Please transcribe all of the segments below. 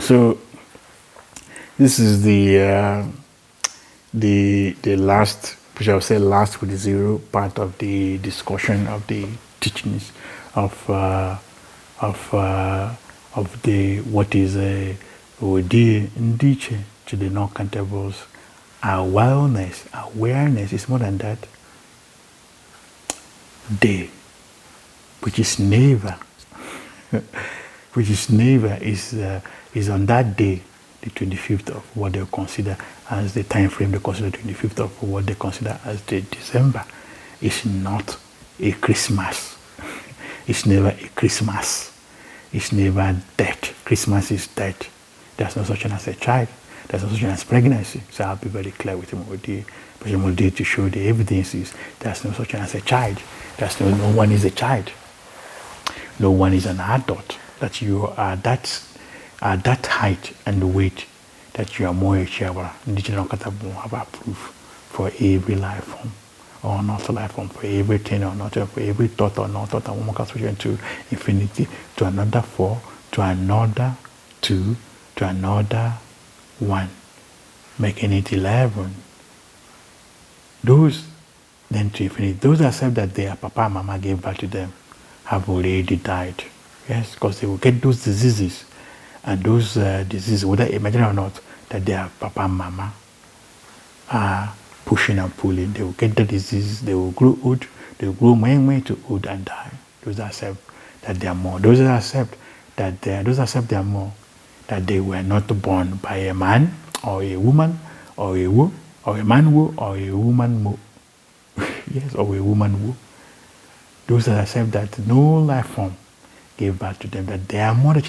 So this is the last, which I would say last with the zero part of the discussion of the teachings of the what is a utube to the non-countables. Awareness is more than that. Day, which is never, is on that day, the 25th of what they consider as the time frame. They consider 25th of what they consider as the December. It's not a Christmas. It's never a Christmas. It's never death. Christmas is death. There's no such thing as a child. There's no such thing as pregnancy. So I'll be very clear with him to show the evidences. There's no such thing as a child. No one is a child. No one is an adult. That you are that height and weight, that you are more a child. Indigenous have approved for every life form or not life form, for everything or not, for every thought or not thought, and one can switch into infinity, to another 4, to another 2, to another 1, making it 11. Those then to infinity, those that accept that their papa and mama gave birth to them have already died. Yes, because they will get those diseases, and those diseases, whether imaginary or not, that their papa and mama are pushing and pulling. They will get the disease, they will grow old, they will grow way to old and die. Those that accept that they are more. Those that accept that they are more, that they were not born by a man or a woman or a wo, or a man wo, or a woman mo. Yes, or a woman wo. Those that accept that no life form gave birth to them, that their mother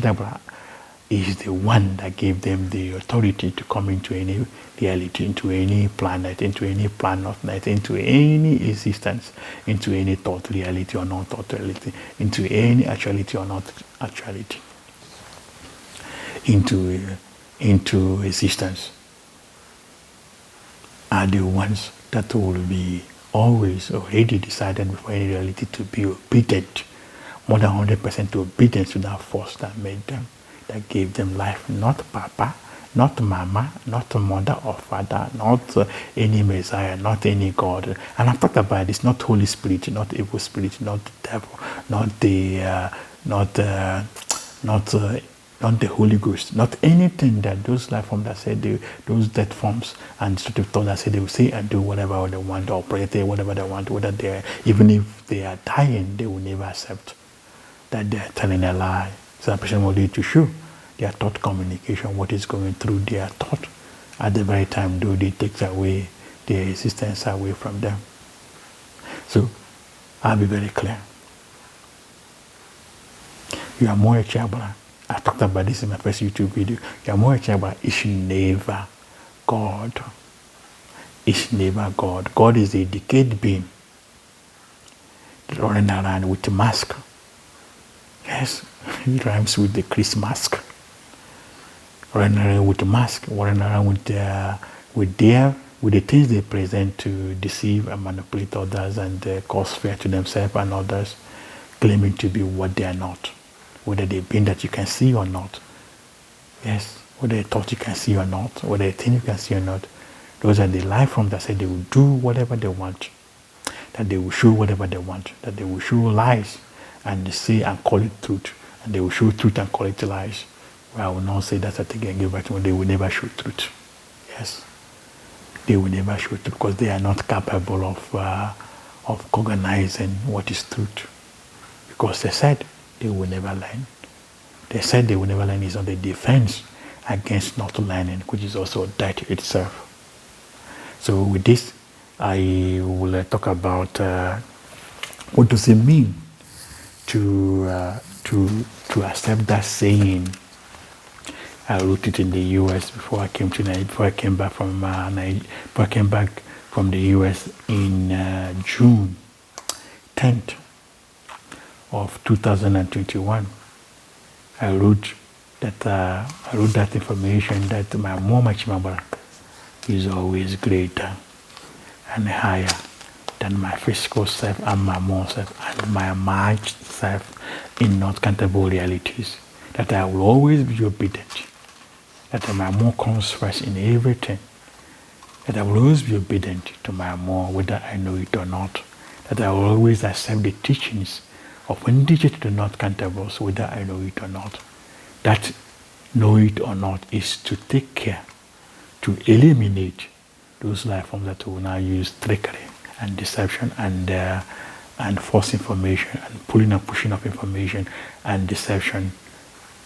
is the one that gave them the authority to come into any reality, into any planet, into any planet, into any existence, into any thought reality or non-thought reality, into any actuality or not actuality, into existence, are the ones that will be always already decided before any reality to be obedient, more than 100% to obedience to that force that made them, that gave them life, not papa, not mama, not mother or father, not any messiah, not any god. And I've talked about this, not Holy Spirit, not evil spirit, not the devil, not the Holy Ghost, not anything that those life forms that say those death forms and destructive thoughts that say they will say and do whatever they want or project whatever they want, whether they are, even if they are dying, they will never accept that they are telling a lie. So the person will need to show their thought communication, what is going through their thought at the very time, though they take away their existence away from them. So I'll be very clear. You are more a chabra. I talked about this in my first YouTube video. You are more a chabra. It's never God. It's never God. God is a decayed being running around with a mask. Yes, it rhymes with the Christmas. Running around with a mask, running around with the things they present to deceive and manipulate others and cause fear to themselves and others, claiming to be what they are not, whether they've been that you can see or not. Yes, whether they thought you can see or not, whether they think you can see or not. Those are the life forms that say they will do whatever they want, that they will show whatever they want, that they will show lies and say and call it truth, and they will show truth and call it lies. Well, I will not say that again, give back to them. They will never show truth. Yes, they will never show truth because they are not capable of cognizing what is truth, because they said they will never learn. They said they will never learn is on the defense against not learning, which is also death itself. So with this, I will talk about what does it mean to accept that saying. I wrote it in the U.S. before I came back from the U.S. in June 10th of 2021. I wrote that information that my mmuo is always greater and higher than my physical self and my mmuo self and my mind self in not countable realities. That I will always be obedient that my mmuo comes first in everything. That I will always be obedient to my mmuo, whether I know it or not. That I will always accept the teachings of when teachers to not countables, whether I know it or not. That know it or not is to take care, to eliminate those life forms that will now use trickery and deception and false information and pulling and pushing of information and deception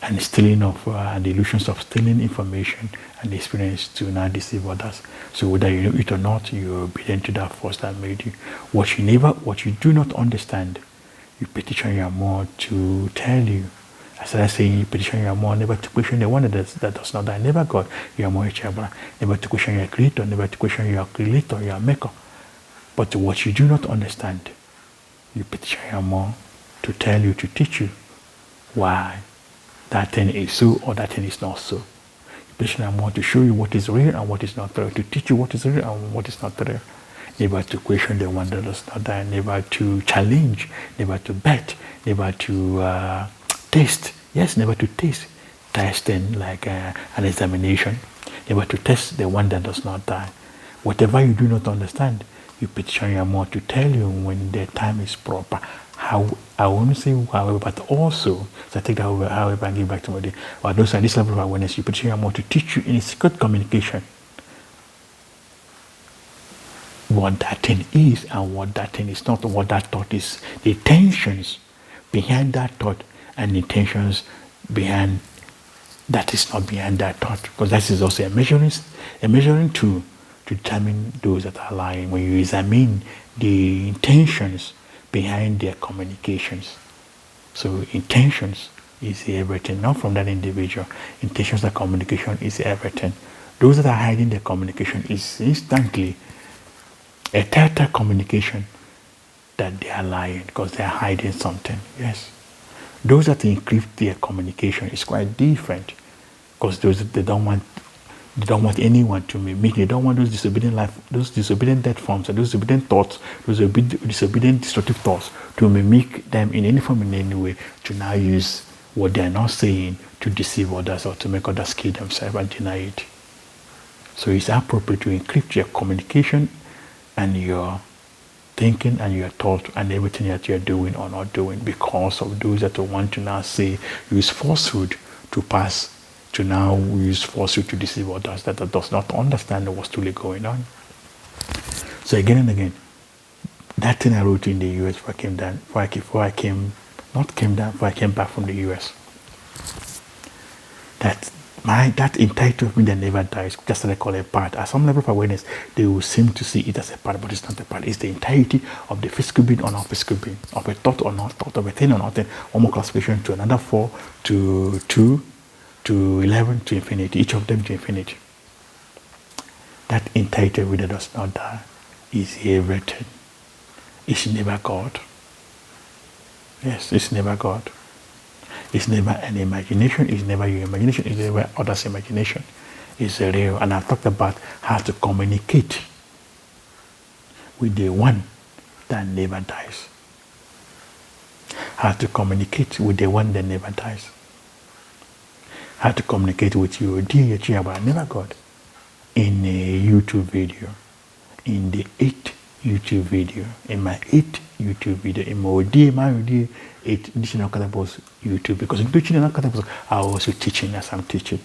and stealing of and the illusions of stealing information and experience to now deceive others. So whether you know it or not, you're obedient to that force that made you. What you do not understand, you petition your mmuo to tell you. As I say, you petition your mmuo never to question the one that does not die, never God, your mmuo, never to question your creator, never to question your creator, your maker. But what you do not understand, you petition your mmuo to tell you, to teach you why that thing is so or that thing is not so. You petition your mmuo to show you what is real and what is not real, to teach you what is real and what is not real. Never to question the one that does not die, never to challenge, never to bet, never to taste. Yes, never to taste. Testing like an examination. Never to test the one that does not die. Whatever you do not understand, you petition your mmuo to tell you when the time is proper. How I won't say however, but also, so I take that however and give back to my day. But those at this level of awareness, you petition your mmuo to teach you in secret communication what that thing is and what that thing is not, what that thought is, the intentions behind that thought and the intentions behind that is not behind that thought, because that is also a measuring tool to determine those that are lying when you examine the intentions behind their communications. So intentions is everything, not from that individual. Intentions of communication is everything. Those that are hiding their communication is instantly a telltale communication that they are lying because they are hiding something. Yes. Those that encrypt their communication is quite different, because those they don't want anyone to mimic. They don't want those disobedient death forms, and those disobedient thoughts, those disobedient destructive thoughts to mimic them in any form, in any way, to now use what they are not saying to deceive others or to make others kill themselves and deny it. So it's appropriate to encrypt your communication and your thinking and your thought and everything that you're doing or not doing, because of those that want to now say use falsehood to pass, to now use falsehood to deceive others that does not understand what's truly going on. So again and again, that thing I wrote in the US before I came back from the US, that entitled me that never dies, just as I call it a part. At some level of awareness, they will seem to see it as a part, but it's not a part. It's the entirety of the physical being or non-physical being, of a thought or not thought, of a thing or not thing. One more classification to another 4, to 2, to 11, to infinity, each of them to infinity. That entitled that does not die is everything. It's never God. Yes, it's never God. It's never an imagination. It's never your imagination. It's never others' imagination. It's real. And I've talked about how to communicate with the one that never dies. How to communicate with the one that never dies. How to communicate with your dear Yeshua, never God, in a YouTube video, in the 8th YouTube video, in my 8th YouTube video, in my 8 additional countables YouTube, because in teaching and countables, I also teaching as I'm teaching,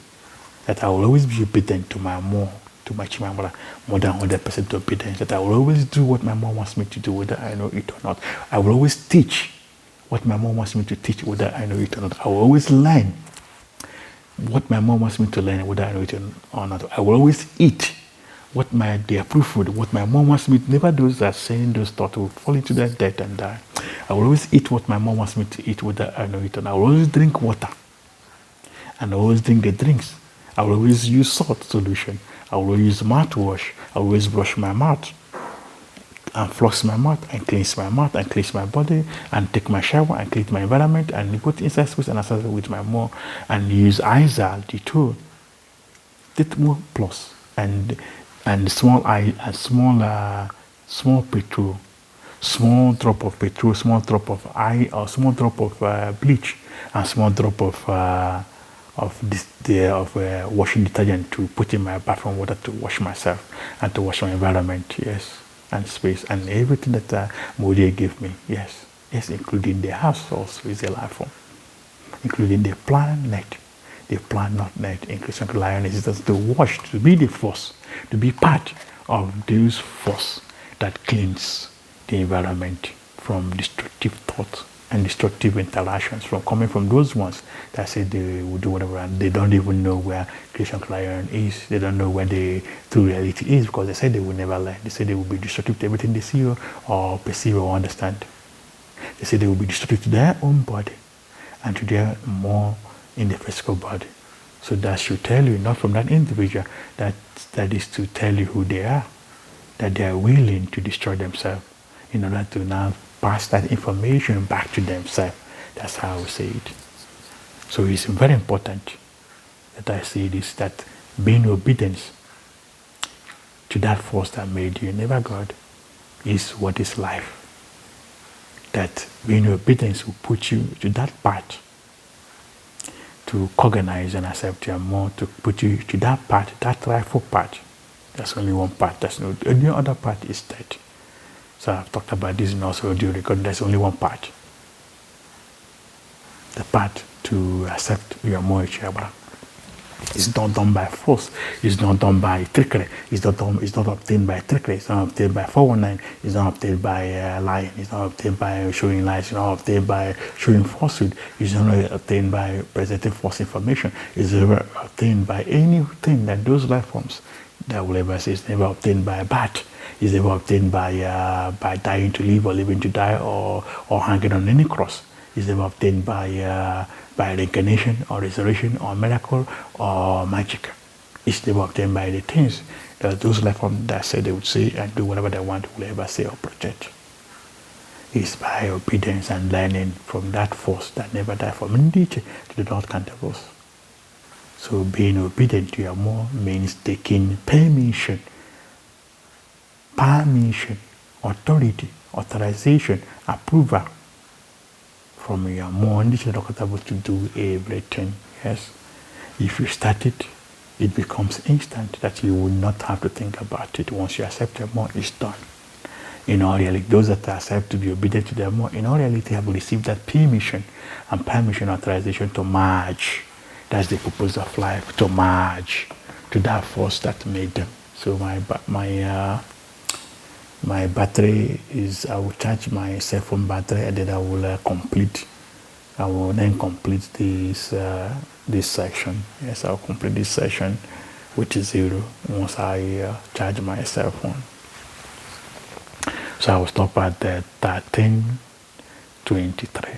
that I will always be obedient to my mmuo, to my chimamara, more than 100% obedience, that I will always do what my mom wants me to do, whether I know it or not. I will always teach what my mom wants me to teach, whether I know it or not. I will always learn what my mom wants me to learn, whether I know it or not. I will always eat what the approved food, what my mom wants me to. Never those that are saying those thoughts will fall into that death and die. I will always eat what my mom wants me to eat, whether I know it or not. I will always drink water, and I will always drink the drinks. I will always use salt solution. I will always use mouthwash. I will always brush my mouth and floss my mouth and cleanse my mouth and cleanse my body and take my shower and clean my environment and go to inside space and associate with my mom and use Izal, Dettol, Ditmo Plus and small petrol, small drop of petrol, small drop of small drop of bleach, and small drop of washing detergent to put in my bathroom water to wash myself and to wash my environment, yes, and space and everything that mmuo gave me, yes, including the house also is a life form, including the planet, not net, including lionesses to wash, to be the force, to be part of those force that cleans the environment from destructive thoughts and destructive interactions from coming from those ones that say they will do whatever and they don't even know where creation lion is. They don't know where the true reality is because they say they will never learn. They say they will be destructive to everything they see or perceive or understand. They say they will be destructive to their own body and to their more in the physical body. So that should tell you, not from that individual, that is to tell you who they are, that they are willing to destroy themselves in order to now pass that information back to themselves. That's how I would say it. So it's very important that I say this, that being obedient to that force that made you, never God, is what is life. That being obedient will put you to that part, to cognize and accept your more, to put you to that part, that rightful part. There's only one part. There's no any other part is dead. So I've talked about this and also audio record. There's only one part. The part to accept your more Chiabra. It's not done by force. It's not done by trickery. It's not obtained by trickery. It's not obtained by 419. It's not obtained by lying. It's not obtained by showing lies. It's not obtained by showing falsehood. It's not obtained by presenting false information. It's never obtained by anything that those life forms that will ever say. It's never obtained by a bat. It's never obtained by dying to live or living to die or hanging on any cross. It's never obtained by reincarnation or resurrection or miracle or magic. It's never obtained by the things that those life forms that say they would say and do whatever they want will ever say or project. It's by obedience and learning from that force that never died from nature to the Lord countables. So being obedient to your more means taking permission, authority, authorization, approval from your more nature to do everything. Yes. If you start it, it becomes instant that you will not have to think about it. Once you accept your more, it's done. In all reality, those that accept to be obedient to their more, in all reality have received that permission authorization to merge. That's the purpose of life, to merge to that force that made them. So my battery is, I will charge my cell phone battery and then I will then complete this section. Yes, I'll complete this section which is 0 once I charge my cell phone. So I will stop at 13:23.